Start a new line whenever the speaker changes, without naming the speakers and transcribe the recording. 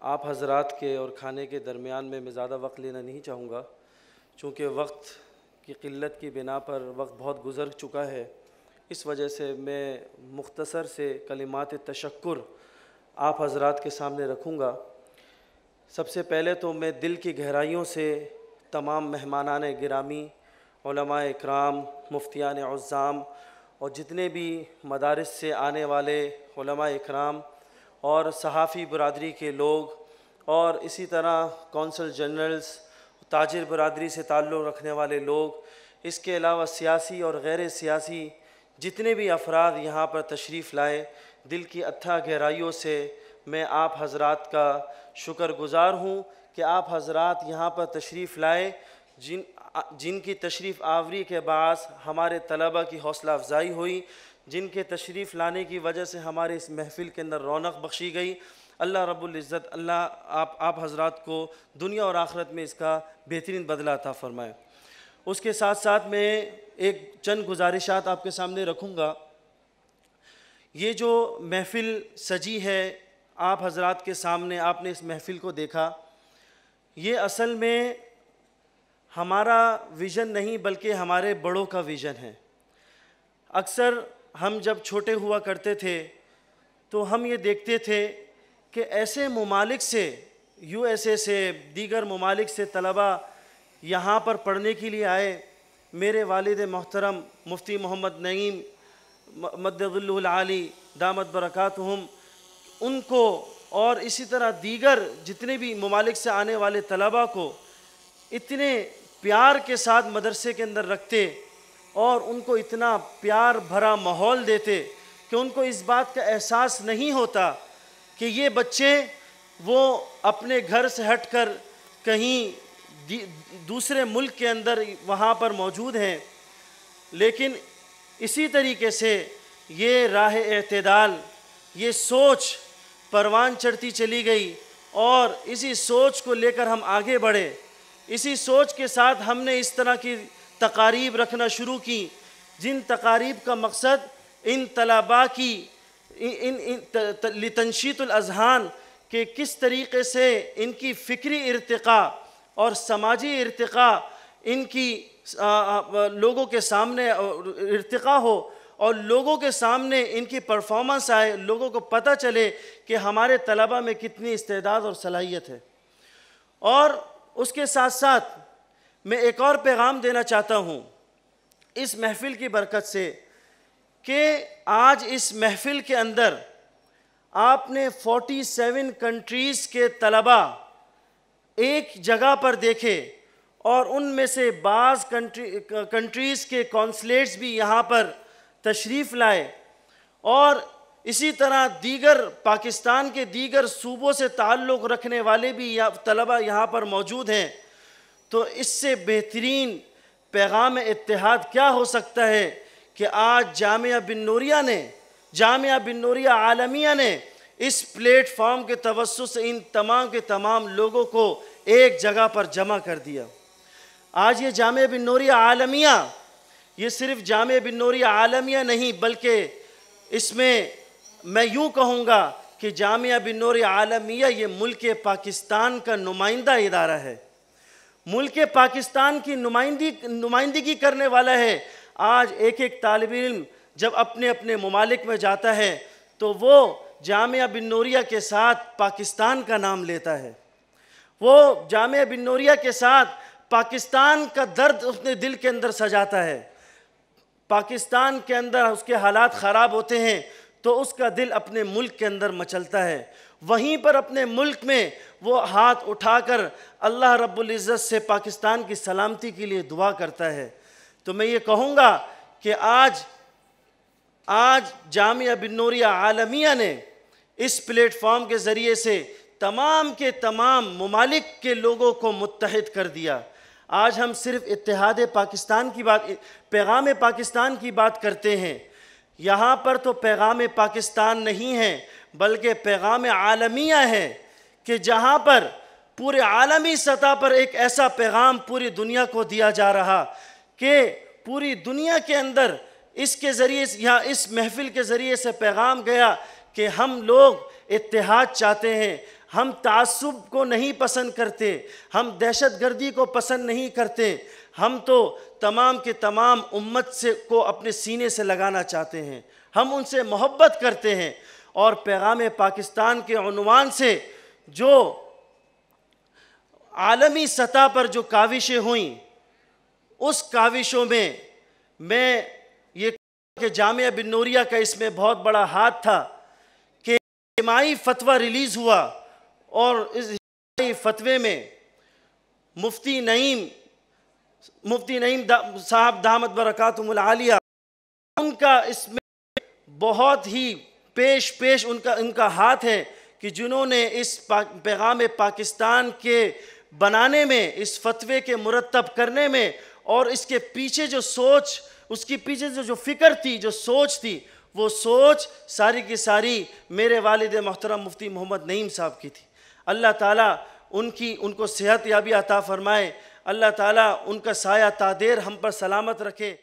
آپ حضرات کے اور کھانے کے درمیان میں زیادہ وقت لینا نہیں چاہوں گا، چونکہ وقت کی قلت کی بنا پر وقت بہت گزر چکا ہے۔ اس وجہ سے میں مختصر سے کلمات تشکر آپ حضرات کے سامنے رکھوں گا۔ سب سے پہلے تو میں دل کی گہرائیوں سے تمام مہمانان گرامی، علماء اکرام، مفتیان عظام اور جتنے بھی مدارس سے آنے والے علماء اکرام اور صحافی برادری کے لوگ اور اسی طرح کونسل جنرلز، تاجر برادری سے تعلق رکھنے والے لوگ، اس کے علاوہ سیاسی اور غیر سیاسی جتنے بھی افراد یہاں پر تشریف لائے، دل کی اتھا گہرائیوں سے میں آپ حضرات کا شکر گزار ہوں کہ آپ حضرات یہاں پر تشریف لائے، جن کی تشریف آوری کے باعث ہمارے طلبہ کی حوصلہ افزائی ہوئی، جن کے تشریف لانے کی وجہ سے ہمارے اس محفل کے اندر رونق بخشی گئی۔ اللہ رب العزت اللہ آپ حضرات کو دنیا اور آخرت میں اس کا بہترین بدلہ عطا فرمائے۔ اس کے ساتھ ساتھ میں ایک چند گزارشات آپ کے سامنے رکھوں گا۔ یہ جو محفل سجی ہے آپ حضرات کے سامنے، آپ نے اس محفل کو دیکھا، یہ اصل میں ہمارا ویژن نہیں بلکہ ہمارے بڑوں کا ویژن ہے۔ اکثر ہم جب چھوٹے ہوا کرتے تھے تو ہم یہ دیکھتے تھے کہ ایسے ممالک سے، یو ایس اے سے، دیگر ممالک سے طلبہ یہاں پر پڑھنے کے لیے آئے۔ میرے والد محترم مفتی محمد نعیم مد ظلہ العالی دامت برکاتہم، ان کو اور اسی طرح دیگر جتنے بھی ممالک سے آنے والے طلبہ کو اتنے پیار کے ساتھ مدرسے کے اندر رکھتے اور ان کو اتنا پیار بھرا ماحول دیتے کہ ان کو اس بات کا احساس نہیں ہوتا کہ یہ بچے وہ اپنے گھر سے ہٹ کر کہیں دوسرے ملک کے اندر وہاں پر موجود ہیں۔ لیکن اسی طریقے سے یہ راہ اعتدال، یہ سوچ پروان چڑھتی چلی گئی اور اسی سوچ کو لے کر ہم آگے بڑھے۔ اسی سوچ کے ساتھ ہم نے اس طرح کی تقاریب رکھنا شروع کی، جن تقاریب کا مقصد ان طلباء کی لتنشیط الاذہان کہ کس طریقے سے ان کی فکری ارتقاء اور سماجی ارتقاء ان کی لوگوں کے سامنے ارتقاء ہو اور لوگوں کے سامنے ان کی پرفارمنس آئے، لوگوں کو پتہ چلے کہ ہمارے طلبہ میں کتنی استعداد اور صلاحیت ہے۔ اور اس کے ساتھ ساتھ میں ایک اور پیغام دینا چاہتا ہوں اس محفل کی برکت سے کہ آج اس محفل کے اندر آپ نے 47 کنٹریز کے طلبہ ایک جگہ پر دیکھے اور ان میں سے بعض کنٹریز کے کونسلیٹس بھی یہاں پر تشریف لائے اور اسی طرح دیگر پاکستان کے دیگر صوبوں سے تعلق رکھنے والے بھی طلبہ یہاں پر موجود ہیں۔ تو اس سے بہترین پیغام اتحاد کیا ہو سکتا ہے کہ آج جامعہ بن نوریہ عالمیہ نے اس پلیٹ فارم کے توسط سے ان تمام کے تمام لوگوں کو ایک جگہ پر جمع کر دیا۔ آج یہ جامعہ بن نوریہ عالمیہ، یہ صرف جامعہ بن نوریہ عالمیہ نہیں بلکہ اس میں یوں کہوں گا کہ جامعہ بن نوریہ عالمیہ یہ ملک پاکستان کا نمائندہ ادارہ ہے، ملک پاکستان کی نمائندگی کرنے والا ہے۔ آج ایک ایک طالب علم جب اپنے اپنے ممالک میں جاتا ہے تو وہ جامعہ بن نوریہ کے ساتھ پاکستان کا نام لیتا ہے، وہ جامعہ بن نوریہ کے ساتھ پاکستان کا درد اپنے دل کے اندر سجاتا ہے۔ پاکستان کے اندر اس کے حالات خراب ہوتے ہیں تو اس کا دل اپنے ملک کے اندر مچلتا ہے، وہیں پر اپنے ملک میں وہ ہاتھ اٹھا کر اللہ رب العزت سے پاکستان کی سلامتی کے لیے دعا کرتا ہے۔ تو میں یہ کہوں گا کہ آج جامعہ بن نوریہ عالمیہ نے اس پلیٹ فارم کے ذریعے سے تمام کے تمام ممالک کے لوگوں کو متحد کر دیا۔ آج ہم صرف اتحاد پاکستان کی بات، پیغام پاکستان کی بات کرتے ہیں، یہاں پر تو پیغام پاکستان نہیں ہے بلکہ پیغام عالمیہ ہے کہ جہاں پر پورے عالمی سطح پر ایک ایسا پیغام پوری دنیا کو دیا جا رہا کہ پوری دنیا کے اندر اس کے ذریعے یہاں اس محفل کے ذریعے سے پیغام گیا کہ ہم لوگ اتحاد چاہتے ہیں، ہم تعصب کو نہیں پسند کرتے، ہم دہشت گردی کو پسند نہیں کرتے، ہم تو تمام کے تمام امت سے کو اپنے سینے سے لگانا چاہتے ہیں، ہم ان سے محبت کرتے ہیں۔ اور پیغام پاکستان کے عنوان سے جو عالمی سطح پر جو کاوشیں ہوئیں، اس کاوشوں میں یہ کہ جامعہ بن نوریہ کا اس میں بہت بڑا ہاتھ تھا کہ اجتماعی فتویٰ ریلیز ہوا، اور اس اجتماعی فتوے میں مفتی نعیم صاحب دامت برکاتہم العالیہ، ان کا اس میں بہت ہی پیش ان کا ہاتھ ہے کہ جنہوں نے اس پیغام پاکستان کے بنانے میں، اس فتوے کے مرتب کرنے میں، اور اس کے پیچھے جو سوچ، اس کے پیچھے جو فکر تھی، جو سوچ تھی، وہ سوچ ساری کی ساری میرے والد محترم مفتی محمد نعیم صاحب کی تھی۔ اللہ تعالیٰ ان کو صحت یابی عطا فرمائے، اللہ تعالیٰ ان کا سایہ تا دیر ہم پر سلامت رکھے۔